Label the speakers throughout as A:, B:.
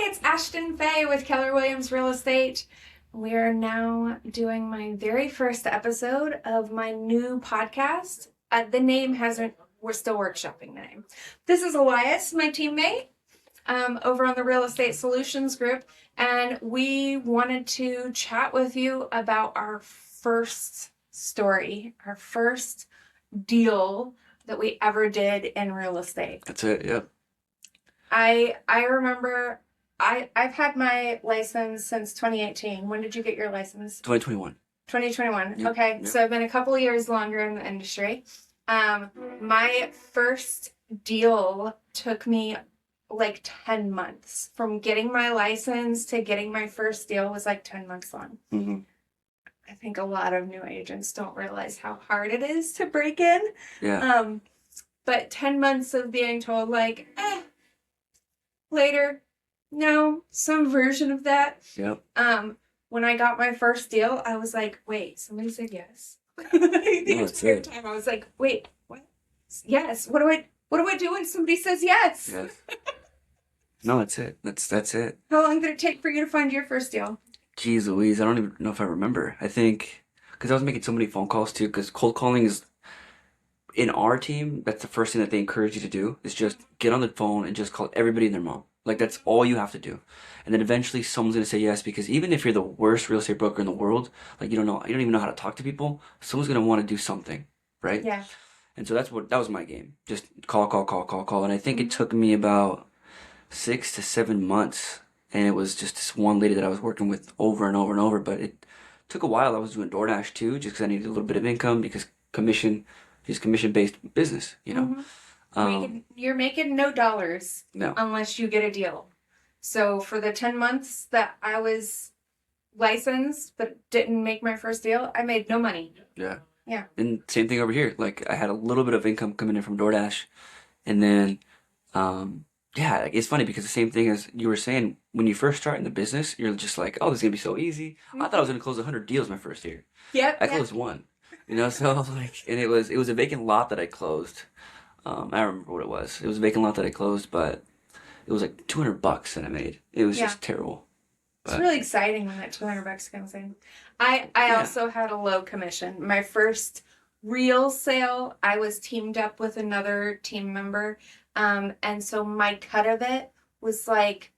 A: Hi, it's Ashton Faye with Keller Williams Real Estate. We are now doing my very first episode of my new podcast. The name hasn't, we're still workshopping the name. This is Elias, my teammate, over on the Real Estate Solutions Group, and we wanted to chat with you about our first story, our first deal that we ever did in real estate.
B: That's it, yep.
A: I remember I've had my license since 2018. When did you get your license?
B: 2021.
A: 2021.
B: Yep,
A: Okay,
B: yep.
A: so I've been a couple of years longer in the industry. My first deal took me like 10 months. From getting my license to getting my first deal was like 10 months long.
B: Mm-hmm.
A: I think a lot of new agents don't realize how hard it is to break in.
B: Yeah.
A: But 10 months of being told like, later, no, some version of that.
B: Yep.
A: When I got my first deal, I was like, wait, somebody said yes. The
B: that's
A: entire
B: it.
A: time I was like, wait, what? Yes. What do I do when somebody says yes?
B: Yes. No, that's it. That's it.
A: How long did it take for you to find your first deal?
B: Jeez Louise, I don't even know if I remember. I think, because I was making so many phone calls too, because cold calling is, in our team, that's the first thing that they encourage you to do, is just get on the phone and just call everybody and their mom. Like, that's all you have to do. And then eventually someone's going to say yes, because even if you're the worst real estate broker in the world, like, you don't even know how to talk to people, someone's going to want to do something, right?
A: Yeah.
B: And so that was my game. Just call. And I think it took me about 6 to 7 months. And it was just this one lady that I was working with over and over and over. But it took a while. I was doing DoorDash too, just because I needed a little bit of income, because commission-based business, you know.
A: You're making no dollars
B: No.
A: unless you get a deal. So for the 10 months that I was licensed but didn't make my first deal, I made no money.
B: Yeah.
A: Yeah.
B: And same thing over here. Like, I had a little bit of income coming in from DoorDash, and then, yeah, like, it's funny because the same thing as you were saying, when you first start in the business, you're just like, oh, this is gonna be so easy. I thought I was gonna close 100 deals my first year.
A: Yep.
B: I closed one. You know, so like, and it was a vacant lot that I closed. I don't remember what it was. It was a vacant lot that I closed, but it was like $200 that I made. It was just terrible.
A: It's really exciting when that $200 comes in. I also had a low commission. My first real sale, I was teamed up with another team member. And so my cut of it was like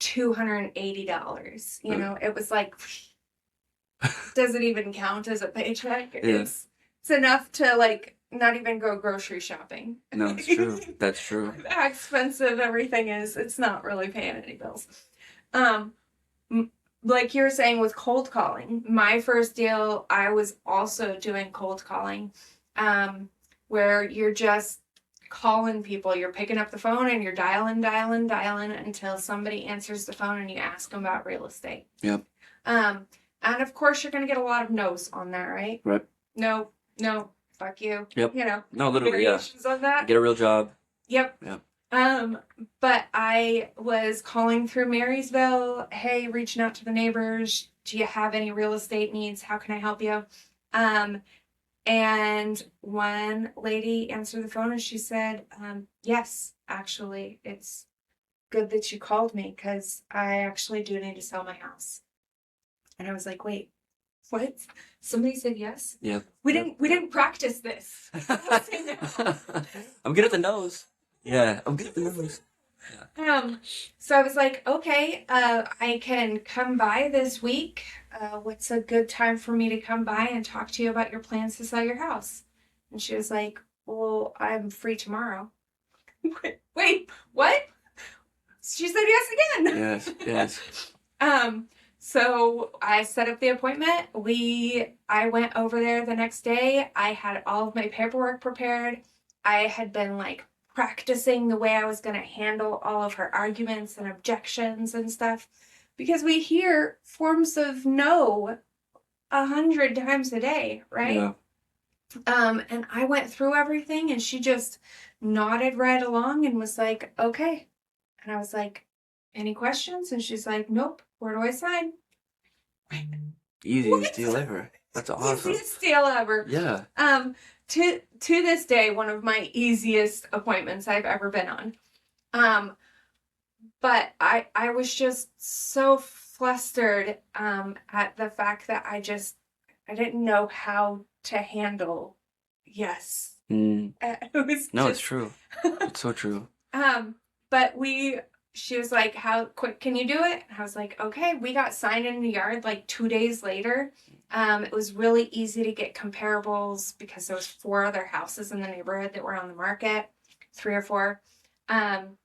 A: $280. You know, it was like, doesn't even count as a paycheck.
B: Yeah.
A: It's enough to like not even go grocery shopping.
B: No, it's true. That's true.
A: How expensive everything is, it's not really paying any bills. Like you were saying with cold calling, my first deal, I was also doing cold calling, where you're just calling people. You're picking up the phone and you're dialing until somebody answers the phone and you ask them about real estate.
B: Yep.
A: And of course you're going to get a lot of no's on that, right?
B: Right.
A: No, fuck you.
B: Yep.
A: You know.
B: No, literally, yeah.
A: Variations on that.
B: Get a real job.
A: Yep.
B: Yep.
A: But I was calling through Marysville, hey, reaching out to the neighbors. Do you have any real estate needs? How can I help you? And one lady answered the phone and she said, yes, actually, it's good that you called me because I actually do need to sell my house. And I was like, wait, what? Somebody said yes?
B: Yeah.
A: We didn't practice this.
B: I'm good at the nose. Yeah, I'm good at the nose. Yeah.
A: So I was like, okay, I can come by this week. What's a good time for me to come by and talk to you about your plans to sell your house? And she was like, well, I'm free tomorrow. Wait, what? She said yes again.
B: Yes.
A: So I set up the appointment. I went over there the next day. I had all of my paperwork prepared. I had been like practicing the way I was going to handle all of her arguments and objections and stuff, because we hear forms of no 100 times a day, right?
B: Yeah.
A: And I went through everything and she just nodded right along and was like, okay. And I was like, any questions? And she's like, nope. Where do I sign?
B: Easiest deal ever. That's awesome.
A: Easiest deal ever.
B: Yeah.
A: To this day, one of my easiest appointments I've ever been on. But I was just so flustered at the fact that I didn't know how to handle yes.
B: Mm.
A: It was
B: No, it's
A: just
B: true. It's so true.
A: um but she was like, how quick can you do it? And I was like, okay. We got signed in the yard like 2 days later. It was really easy to get comparables because there was 4 other houses in the neighborhood that were on the market, 3 or 4. Um,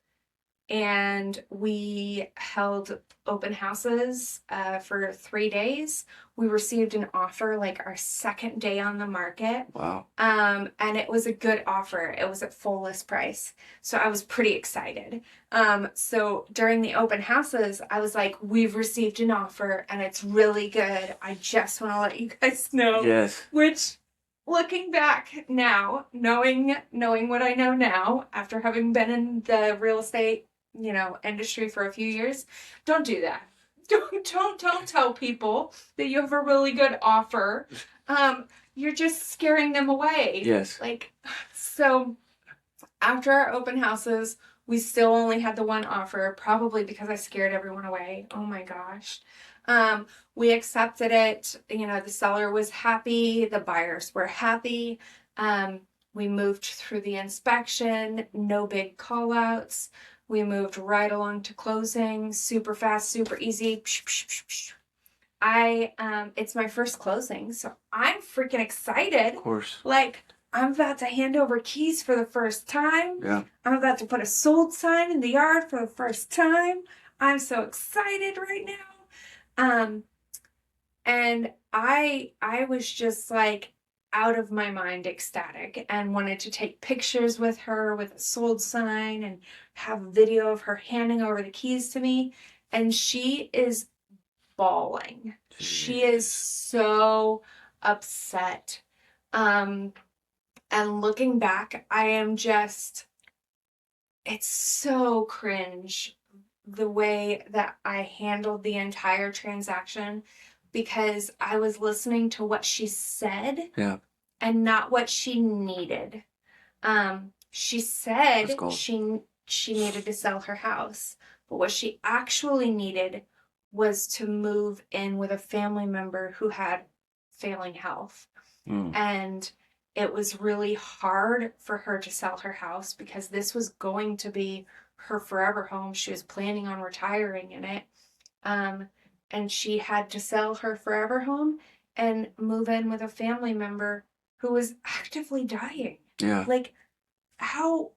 A: and we held open houses for 3 days. We received an offer like our second day on the market.
B: Wow.
A: And it was a good offer. It was at full list price. So I was pretty excited. So during the open houses, I was like, we've received an offer and it's really good. I just want to let you guys know.
B: Yes.
A: Which, looking back now, knowing what I know now, after having been in the real estate, industry for a few years, don't do that. Don't tell people that you have a really good offer. You're just scaring them away.
B: Yes.
A: So after our open houses, we still only had the one offer, probably because I scared everyone away. Oh my gosh. We accepted it. The seller was happy. The buyers were happy. We moved through the inspection, no big call outs. We moved right along to closing, super fast, super easy. It's my first closing, so I'm freaking excited.
B: Of course.
A: I'm about to hand over keys for the first time.
B: Yeah.
A: I'm about to put a sold sign in the yard for the first time. I'm so excited right now. And I was just out of my mind ecstatic and wanted to take pictures with her with a sold sign and have video of her handing over the keys to me. And she is bawling.
B: Jeez.
A: She is so upset. And looking back, it's so cringe the way that I handled the entire transaction, because I was listening to what she said.
B: Yeah.
A: And not what she needed. She said she needed to sell her house, but what she actually needed was to move in with a family member who had failing health. And it was really hard for her to sell her house because this was going to be her forever home. She was planning on retiring in it. And she had to sell her forever home and move in with a family member who was actively dying.
B: Yeah.
A: How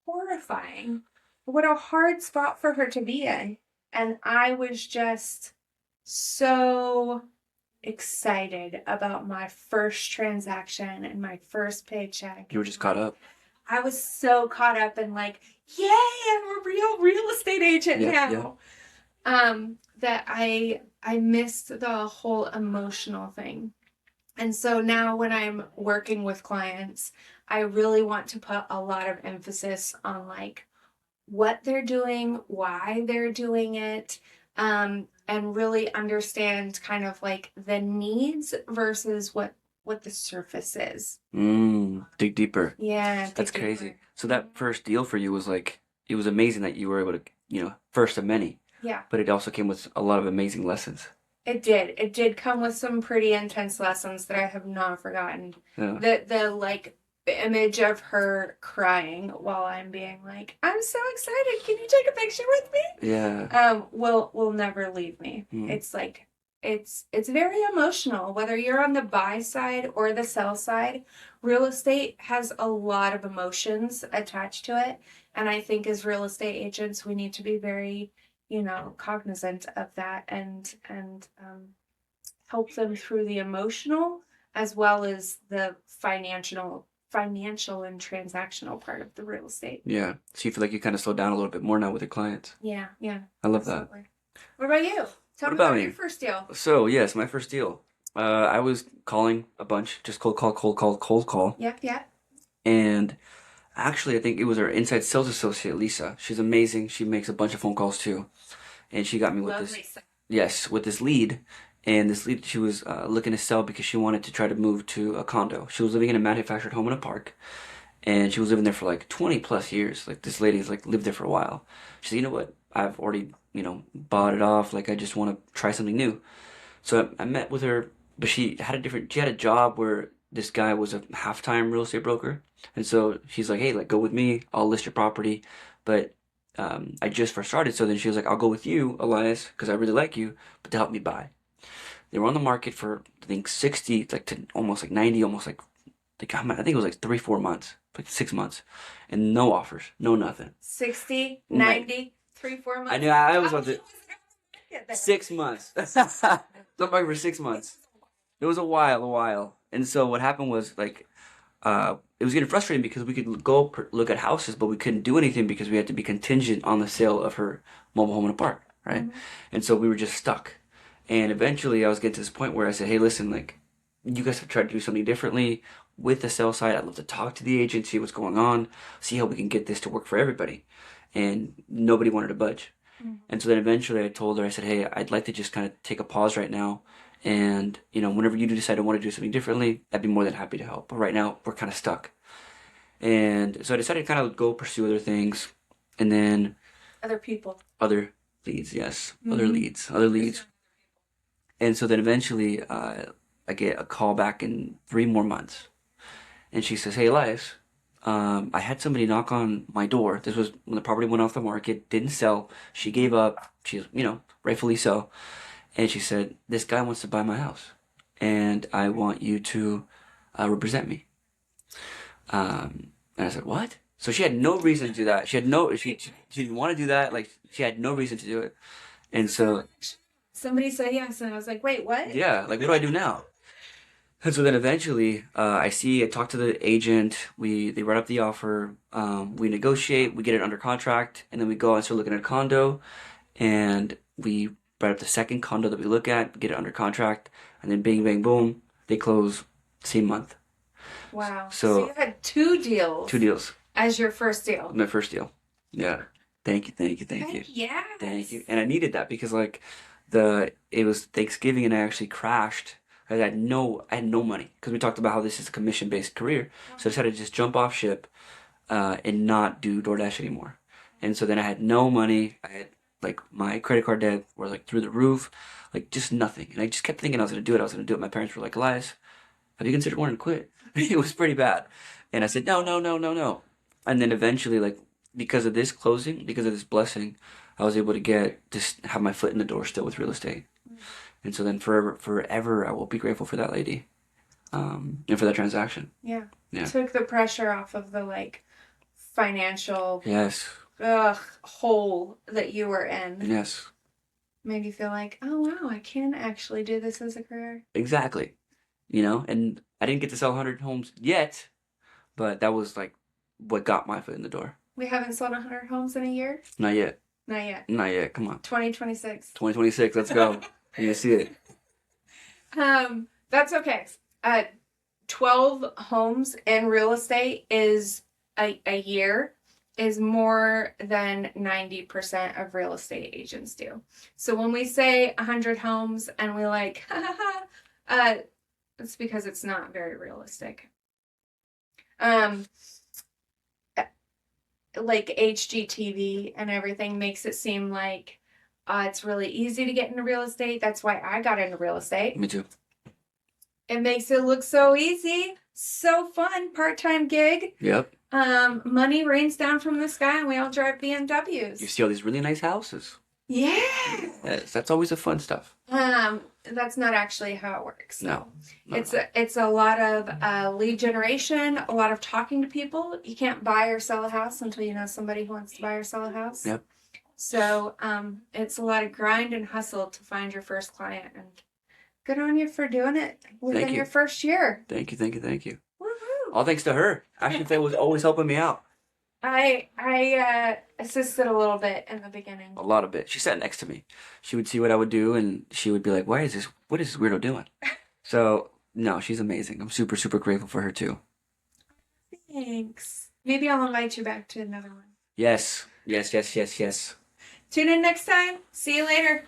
A: horrifying. What a hard spot for her to be in. And I was just so excited about my first transaction and my first paycheck.
B: You were just caught up.
A: I was so caught up in yay, I'm a real estate agent now. Yeah. That I missed the whole emotional thing. And so now when I'm working with clients, I really want to put a lot of emphasis on what they're doing, why they're doing it, and really understand kind of the needs versus what the surface is.
B: Dig deeper.
A: Yeah.
B: That's crazy. So that first deal for you was it was amazing that you were able to, first of many.
A: Yeah.
B: But it also came with a lot of amazing lessons.
A: It did. It did come with some pretty intense lessons that I have not forgotten. Yeah. The image of her crying while I'm being I'm so excited. Can you take a picture with me?
B: Yeah.
A: Will never leave me. It's it's very emotional. Whether you're on the buy side or the sell side, real estate has a lot of emotions attached to it. And I think as real estate agents, we need to be very cognizant of that and help them through the emotional as well as the financial and transactional part of the real estate.
B: Yeah. So you feel like you kind of slow down a little bit more now with your clients.
A: Yeah.
B: I love that.
A: What about you? Tell me about your first deal.
B: So yes, my first deal. I was calling a bunch, just cold call.
A: Yep.
B: And actually, I think it was our inside sales associate, Lisa. She's amazing. She makes a bunch of phone calls too. And she got me with with this lead. And this lead, she was looking to sell because she wanted to try to move to a condo. She was living in a manufactured home in a park. And she was living there for 20 plus years. This lady's lived there for a while. She said, you know what? I've already, bought it off. Like I just want to try something new. So I met with her, but she had a job where this guy was a half-time real estate broker. And so she's like, hey, like go with me. I'll list your property. But I just first started. So then she was like, I'll go with you, Elias, because I really like you, but to help me buy. They were on the market for, I think, 60, like to almost like 90, almost like I think it was like 3, 4 months, like 6 months, and no offers, no nothing.
A: 60,
B: Like,
A: 90, 3, 4
B: I
A: months.
B: knew I was
A: How
B: about to
A: long was it there?
B: 6 months. Somebody for 6 months. It was a while. And so what happened was like, it was getting frustrating because we could go look at houses, but we couldn't do anything because we had to be contingent on the sale of her mobile home in a park, right?
A: Mhm.
B: And so we were just stuck. And eventually I was getting to this point where I said, hey, listen, like, you guys have tried to do something differently with the sell side. I'd love to talk to the agent, see what's going on, see how we can get this to work for everybody. And nobody wanted to budge.
A: Mhm.
B: And so then eventually I told her, I said, hey, I'd like to just kind of take a pause right now. And, whenever you do decide to want to do something differently, I'd be more than happy to help. But right now, we're kind of stuck. And so I decided to kind of go pursue other things. And then
A: Other people.
B: other leads, yes.
A: Mhm.
B: Other leads. And so then eventually I get a call back in 3 more months. And she says, hey, Elias, I had somebody knock on my door. This was when the property went off the market, didn't sell. She gave up. She's, rightfully so. And she said, this guy wants to buy my house. And I want you to represent me. And I said, what? So she had no reason to do that. She didn't want to do that. Like, she had no reason to do it. And so,
A: Somebody said yes, and I was like, wait, what?
B: yeah, like, what do I do now? And so then eventually, I talk to the agent. They write up the offer. We negotiate. We get it under contract, and then we go and start looking at a condo, and we write up the second condo that we look at, get it under contract, and then bang, bang, boom, they close same month.
A: Wow. So you
B: So
A: had two deals
B: 2 deals.
A: as your first deal.
B: My first deal. Yeah. Thank you, thank you, thank you,
A: Heck yes.
B: thank you. And I needed that because like it was Thanksgiving and I actually crashed. I had no money because we talked about how this is a commission based career. So I decided to just jump off ship and not do DoorDash anymore. And so then I had no money. I had like my credit card debt was like through the roof, like just nothing. And I just kept thinking I was gonna do it. I was gonna do it. My parents were like, Elias, have you considered wanting to quit? It was pretty bad. And I said, no, no, no, no, no. And then eventually, like, because of this closing, because of this blessing, I was able to just have my foot in the door still with real estate. And so then forever, I will be grateful for that lady, and for that transaction.
A: Yeah.
B: Yeah.
A: Took the pressure off of the like financial
B: Yes.
A: hole that you were in.
B: Yes.
A: Made you feel like, oh wow, I can actually do this as a career.
B: Exactly. And I didn't get to sell 100 homes yet, but that was like what got my foot in the door.
A: We haven't sold 100 homes in a year?
B: Not yet.
A: Not yet.
B: Not yet. Come on.
A: 2026.
B: 2026. Let's go. You gonna see it.
A: That's okay. 12 homes in real estate is a year is more than 90% of real estate agents do. So when we say 100 homes and we like, ha ha ha, it's because it's not very realistic. Like HGTV and everything makes it seem like it's really easy to get into real estate. That's why I got into real estate.
B: Me too.
A: It makes it look so easy, so fun, part-time gig.
B: Yep.
A: Money rains down from the sky and we all drive BMWs.
B: You see all these really nice houses.
A: Yeah.
B: Yes, that's always the fun stuff.
A: That's not actually how it works.
B: No.
A: It's a lot of lead generation, a lot of talking to people. You can't buy or sell a house until you know somebody who wants to buy or sell a house.
B: Yep.
A: So it's a lot of grind and hustle to find your first client, and good on you for doing it within your first year.
B: Thank you, thank you, thank you.
A: Woohoo!
B: All thanks to her. Ashley was always helping me out.
A: I assisted a little bit in the beginning.
B: A lot of it. She sat next to me. She would see what I would do and she would be like, what is this weirdo doing? So, no, she's amazing. I'm super, super grateful for her too.
A: Thanks. Maybe I'll invite you back to another one.
B: Yes. Yes, yes, yes, yes.
A: Tune in next time. See you later.